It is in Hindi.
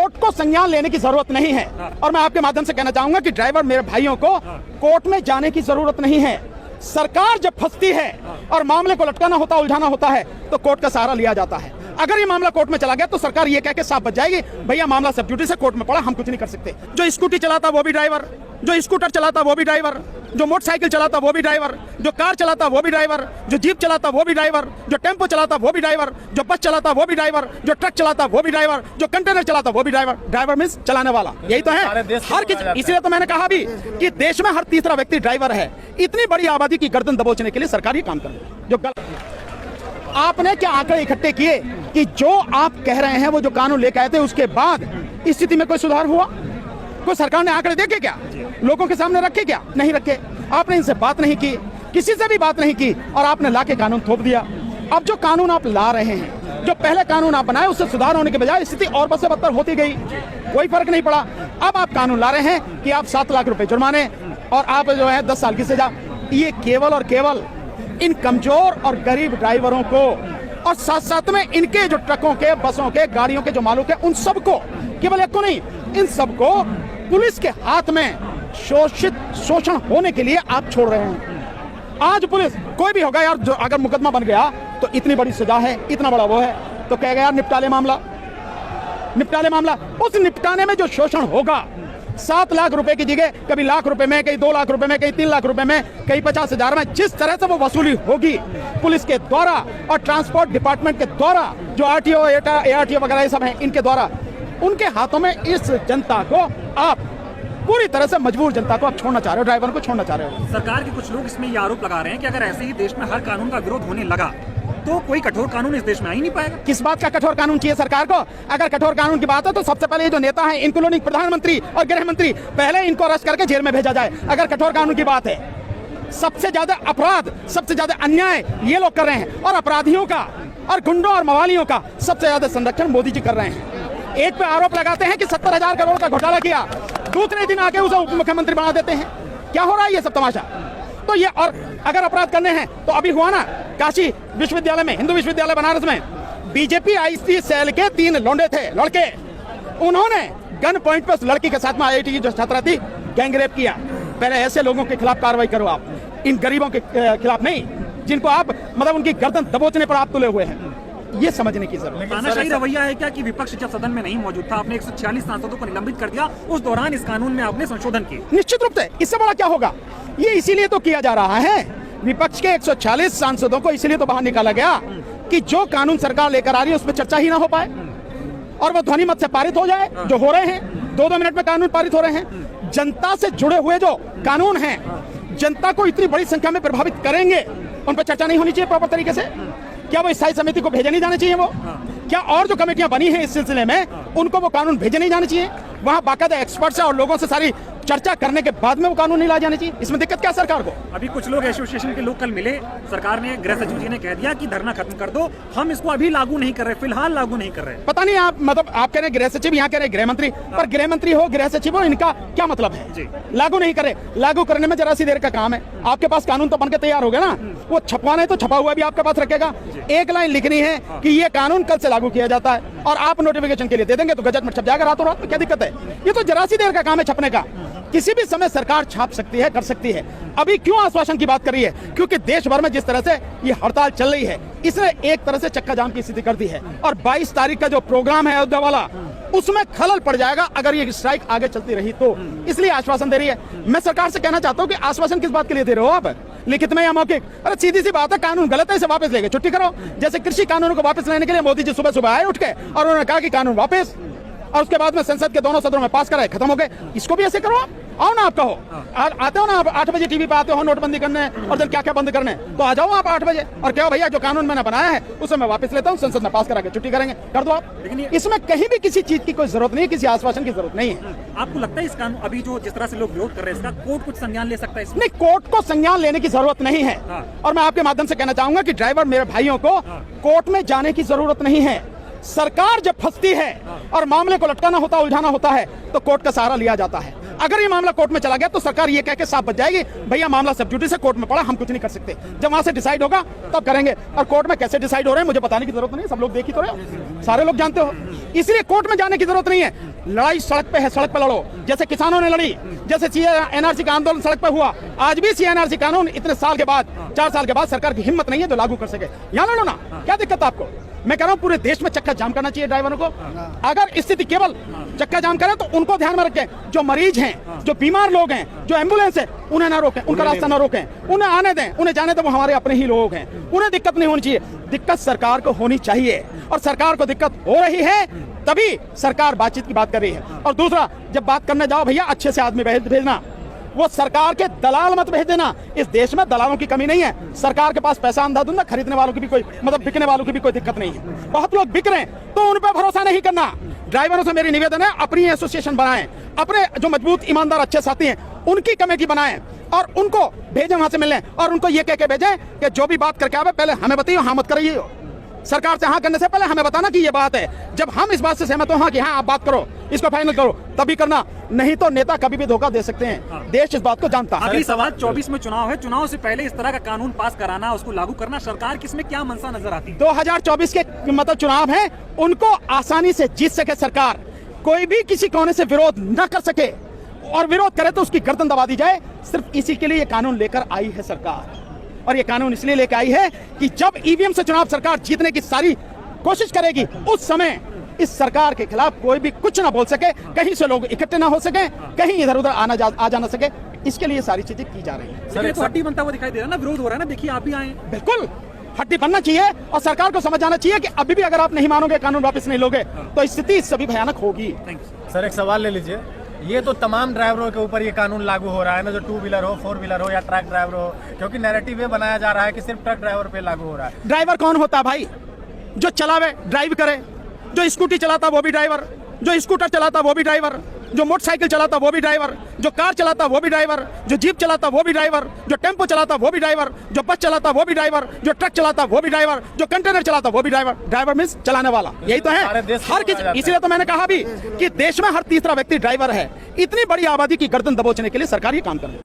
कोर्ट को संज्ञान लेने की जरूरत नहीं है। और मैं आपके माध्यम से कहना चाहूंगा कि ड्राइवर मेरे भाइयों को कोर्ट में जाने की जरूरत नहीं है। सरकार जब फंसती है और मामले को लटकाना होता, उलझाना होता है, तो कोर्ट का सहारा लिया जाता है। अगर ये मामला कोर्ट में चला गया तो सरकार ये कह के साफ बच जाएगी, भैया मामला सब ड्यूटी से कोर्ट में पड़ा, हम कुछ नहीं कर सकते। जो स्कूटी चलाता वो भी ड्राइवर, जो स्कूटर चलाता वो भी ड्राइवर, जो मोटरसाइकिल चलाता वो भी ड्राइवर, जो कार चलाता वो भी ड्राइवर, जो जीप चलाता वो भी ड्राइवर, जो टेम्पो चलाता वो भी ड्राइवर, जो बस चलाता वो भी ड्राइवर, जो ट्रक चलाता वो भी ड्राइवर, जो कंटेनर चलाता वो भी ड्राइवर। ड्राइवर मींस चलाने वाला, यही तो है हर किसी। इसलिए तो मैंने कहा भी कि देश में हर तीसरा व्यक्ति ड्राइवर है। इतनी बड़ी आबादी की गर्दन दबोचने के लिए सरकार ही काम कर रही है। जो आपने क्या आंकड़े इकट्ठे किए कि जो आप कह रहे हैं वो जो कानून लेकर आए थे उसके बाद स्थिति में कोई सुधार हुआ? कोई सरकार ने आंकड़े देखे क्या? लोगों के सामने रखे क्या? नहीं रखे। आपने इनसे बात नहीं की, किसी से भी बात नहीं की, और आपने लाके कानून थोप दिया। अब जो कानून आप ला रहे हैं, जो पहले कानून आप बनाए, उससे सुधार होने के बजाय स्थिति और बद से बदतर होती गई, कोई फर्क नहीं पड़ा। अब आप कानून ला रहे हैं कि आप 7 लाख रुपए जुर्माने और आप जो है 10 साल की सजा। ये केवल और केवल इन कमजोर और गरीब ड्राइवरों को, और साथ साथ में इनके जो ट्रकों के, बसों के, गाड़ियों के जो मालिक है, उन सबको, केवल एक को नहीं, इन सबको पुलिस के हाथ में शोषण होने के लिए आप छोड़ रहे हैं। आज पुलिस कोई भी होगा यार, जो अगर मुकदमा बन गया तो इतनी बड़ी सजा है, इतना बड़ा वो है, तो कहेगा यार निपटा ले मामला, निपटा ले मामला। उस निपटाने में जो शोषण होगा, 7 लाख रुपए की जगह कभी लाख रुपए में, कहीं 2 लाख रुपए में, कहीं 3 लाख रुपए में, कहीं 50,000 में, जिस तरह से वो वसूली होगी पुलिस के द्वारा और ट्रांसपोर्ट डिपार्टमेंट के द्वारा, जो आरटीओ, एआरटीओ वगैरह ये सब हैं, इनके द्वारा, उनके हाथों में इस जनता को आप पूरी तरह से मजबूर जनता को आप छोड़ना चाह रहे हो, ड्राइवर को छोड़ना चाह रहे हो। सरकार के कुछ लोग इसमें ये आरोप लगा रहे हैं कि अगर ऐसे ही देश में हर कानून का विरोध होने लगा तो कोई कठोर कानून इस देश में आ ही नहीं पाएगा। किस बात का कठोर कानून चाहिए सरकार को? अगर कठोर कानून की बात है तो सबसे पहले ये जो नेता हैं, इंक्लूडिंग प्रधानमंत्री और गृह मंत्री, पहले इनको अरेस्ट करके जेल में भेजा जाए। अगर कठोर कानून की बात है, सबसे ज्यादा अपराध, सबसे ज्यादा अन्याय ये लोग कर रहे हैं, और अपराधियों का और गुंडों और मवालियों का सबसे ज्यादा संरक्षण मोदी जी कर रहे हैं। एक पे आरोप लगाते हैं कि 70,000 करोड़ का घोटाला किया, दूसरे दिन आके उसे उप मुख्यमंत्री बना देते हैं। क्या हो रहा है ये सब तमाशा? तो ये, और अगर अपराध करने हैं तो अभी हुआ ना काशी विश्वविद्यालय में, हिंदू विश्वविद्यालय बनारस में, बीजेपी आईसी सेल के 3 लौंडे थे, लड़के, उन्होंने गन पॉइंट पर उस लड़की के साथ में आईआईटी की जो छात्रा थी, गैंगरेप किया। पहले ऐसे लोगों के खिलाफ कार्रवाई करो आप, इन गरीबों के खिलाफ नहीं, जिनको आप मतलब उनकी गर्दन दबोचने पर आप तुले हुए हैं। ये समझने की जरूरत है। तानाशाही रवैया है क्या कि विपक्ष जब सदन में नहीं मौजूद था, आपने 146 सांसदों को निलंबित कर दिया, उस दौरान इस कानून में आपने संशोधन किए? निश्चित रूप से, इससे बड़ा क्या होगा? ये इसीलिए तो किया जा रहा है, विपक्ष के 146 सांसदों को इसलिए तो बाहर निकाला गया कि जो कानून सरकार लेकर आ रही है उस पर चर्चा ही ना हो पाए और वो ध्वनि मत से पारित हो जाए। जो हो रहे हैं 2-2 मिनट में कानून पारित हो रहे हैं। जनता से जुड़े हुए जो कानून हैं, जनता को इतनी बड़ी संख्या में प्रभावित करेंगे, उन पर चर्चा नहीं होनी चाहिए प्रॉपर तरीके से? क्या वो स्थायी समिति को भेजे नहीं जाने चाहिए? वो क्या और जो कमेटियां बनी हैं इस सिलसिले में, उनको वो कानून भेजे नहीं जाने चाहिए? वहाँ बाकायदा एक्सपर्ट्स और लोगों से सारी चर्चा करने के बाद में वो कानून नहीं लाए जाने चाहिए? इसमें दिक्कत क्या सरकार को? अभी कुछ लोग एसोसिएशन के लोग कल मिले, सरकार ने, गृह सचिव जी ने कह दिया कि धरना खत्म कर दो, हम इसको अभी लागू नहीं कर रहे, फिलहाल लागू नहीं कर रहे। पता नहीं, आप मतलब आप कह रहे हैं गृह सचिव, यहाँ कह रहे हैं गृह मंत्री, पर गृह मंत्री हो, गृह सचिव हो, इनका क्या मतलब है? जी। लागू नहीं करे, लागू करने में जरा सी देर का काम है। आपके पास कानून तो बनकर तैयार हो गया ना, वो छपवाना है तो छपा हुआ भी आपके पास रखेगा। एक लाइन लिखनी है कि ये कानून कल से लागू किया जाता है, और आप नोटिफिकेशन के लिए दे देंगे तो गजट में छप जाएगा रातों रात। क्या दिक्कत है? ये तो जरा सी देर का काम है छपने का। किसी भी समय सरकार छाप सकती है, कर सकती है। अभी क्यों आश्वासन की बात कर रही है? क्योंकि देश भर में जिस तरह से ये हड़ताल चल रही है, इसने एक तरह से चक्का जाम की स्थिति कर दी है, और 22 तारीख का जो प्रोग्राम है अयोध्या वाला, उसमें खलल पड़ जाएगा अगर ये स्ट्राइक आगे चलती रही तो। इसलिए आश्वासन दे रही है। मैं सरकार से कहना चाहता हूँ कि आश्वासन किस बात के लिए दे रहे हो आप, लिखित में या मौखिक? अरे सीधी सी बात है, कानून गलत है, इसे वापस लेके छुट्टी करो। जैसे कृषि कानूनों को वापस लेने के लिए मोदी जी सुबह सुबह आए उठ के, और उन्होंने कहा कि कानून वापस, और उसके बाद में संसद के दोनों सदनों में पास कराए, खत्म हो गए। इसको भी ऐसे करो आप। आओ ना, आप कहो, आते हो ना आप 8 बजे टीवी पे आते हो नोटबंदी करने और फिर क्या क्या बंद करने, तो आ जाओ आप 8 बजे और क्या भैया जो कानून मैंने बनाया है उसे मैं वापस लेता हूँ, संसद में पास करा के छुट्टी करेंगे, कर दो आप। लेकिन इसमें कहीं भी किसी चीज की कोई जरूरत नहीं है, किसी आश्वासन की जरूरत नहीं है। आपको लगता है इस कानून, अभी जो जिस तरह से लोग विरोध कर रहे हैं, इसका कोर्ट कुछ संज्ञान ले सकता है? नहीं, कोर्ट को संज्ञान लेने की जरूरत नहीं है। और मैं आपके माध्यम से कहना चाहूंगा कि ड्राइवर मेरे भाइयों को कोर्ट में जाने की जरूरत नहीं है। सरकार जब फंसती है और मामले को लटकाना होता, उलझाना होता है, तो कोर्ट का सहारा लिया जाता है। अगर ये मामला कोर्ट में चला गया तो सरकार ये कह के साफ बच जाएगी, भैया मामला सब ड्यूटी से कोर्ट में पड़ा, हम कुछ नहीं कर सकते। जब वहां से डिसाइड होगा तब करेंगे। और कोर्ट में कैसे डिसाइड हो रहे हैं मुझे बताने की जरूरत नहीं, सब लोग देख ही तो रहे हो, सारे लोग जानते हो। इसलिए कोर्ट में जाने की जरूरत नहीं है। लड़ाई सड़क पे है, सड़क पे लड़ो, जैसे किसानों ने लड़ी, जैसे एनआरसी का आंदोलन सड़क पे हुआ। आज भी एनआरसी कानून इतने साल के बाद, 4 साल के बाद सरकार की हिम्मत नहीं है जो लागू कर सके। यहाँ लड़ो ना, क्या दिक्कत है आपको? मैं कह रहा हूँ पूरे देश में चक्का जाम करना चाहिए ड्राइवरों को। अगर स्थिति केवल चक्का जाम करे तो उनको ध्यान में रखें, जो मरीज हैं, जो बीमार लोग हैं, जो एम्बुलेंस है, उन्हें ना रोकें, उनका रास्ता ना रोकें, उन्हें आने दें, उन्हें जाने दें, वो हमारे अपने ही लोग हैं, उन्हें दिक्कत नहीं होनी चाहिए। दिक्कत सरकार को होनी चाहिए और सरकार को दिक्कत हो रही है तभी सरकार बातचीत की बात कर रही है। और दूसरा, जब बात करने जाओ भैया अच्छे से आदमी भेजना, वो सरकार के दलाल मत भेज देना। इस देश में दलालों की कमी नहीं है, सरकार के पास पैसा अंधाधुंध, खरीदने वालों की भी कोई मतलब बिकने वालों की भी कोई दिक्कत नहीं है। बहुत लोग बिक रहे हैं तो उन पर भरोसा नहीं करना। ड्राइवरों से मेरी निवेदन है, अपनी एसोसिएशन बनाएं, अपने जो मजबूत ईमानदार अच्छे साथी हैं उनकी कमेटी बनाएं और उनको भेजें वहां से मिलने, और उनको ये कह के भेजें कि जो भी बात करके आवे पहले हमें बताइए, हाँ मत करिए। सरकार से हाँ करने से पहले हमें बताना कि ये बात है। जब हम इस बात से सहमत हो हाँ कि हाँ आप बात करो, इसको फाइनल करो, तभी करना, नहीं तो नेता कभी भी धोखा दे सकते हैं। देश इस बात को जानता है। अगली सवाल, 24 में चुनाव है, चुनाव से पहले इस तरह का कानून पास कराना, उसको लागू करना, सरकार की इसमें क्या मंशा नजर आती है? 2024 के मतलब चुनाव है, उनको आसानी से जीत सके सरकार, कोई भी किसी कोने से विरोध न कर सके, और विरोध करे तो उसकी गर्दन दबा दी जाए। सिर्फ इसी के लिए ये कानून लेकर आई है सरकार। और ये कानून इसलिए लेकर आई है कि जब ईवीएम से चुनाव सरकार जीतने की सारी कोशिश करेगी, उस समय इस सरकार के खिलाफ कोई भी कुछ ना बोल सके, कहीं से लोग इकट्ठे ना हो सके, कहीं इधर उधर आ जाना सके। इसके लिए सारी चीजें की जा रही है। सर, एक हड्डी बनता हुआ दिखाई दे रहा है ना, विरोध हो रहा है ना, देखिए आप भी आए। बिल्कुल हड्डी बनना चाहिए और सरकार को समझ जाना चाहिए कि अभी भी अगर आप नहीं मानोगे, कानून वापस नहीं लोगे, तो स्थिति इससे भी भयानक होगी। सर एक सवाल ले लीजिए, ये तो तमाम ड्राइवरों के ऊपर ये कानून लागू हो रहा है ना, जो 2 व्हीलर हो, 4 व्हीलर हो या ट्रक ड्राइवर हो, क्योंकि नैरेटिव ये बनाया जा रहा है कि सिर्फ ट्रक ड्राइवर पे लागू हो रहा है। ड्राइवर कौन होता है भाई? जो चलावे, ड्राइव करे, जो स्कूटी चलाता वो भी ड्राइवर, जो स्कूटर चलाता वो भी ड्राइवर, जो मोटरसाइकिल चलाता वो भी ड्राइवर, जो कार चलाता वो भी ड्राइवर, जो जीप चलाता वो भी ड्राइवर, जो टेम्पो चलाता वो भी ड्राइवर, जो बस चलाता वो भी ड्राइवर, जो ट्रक चलाता वो भी ड्राइवर, जो कंटेनर चलाता वो भी ड्राइवर। ड्राइवर मींस चलाने वाला, यही तो है हर किसी। इसलिए तो मैंने कहा भी कि देश में हर तीसरा व्यक्ति ड्राइवर है। इतनी बड़ी आबादी की गर्दन दबोचने के लिए सरकार ये काम कर रही है।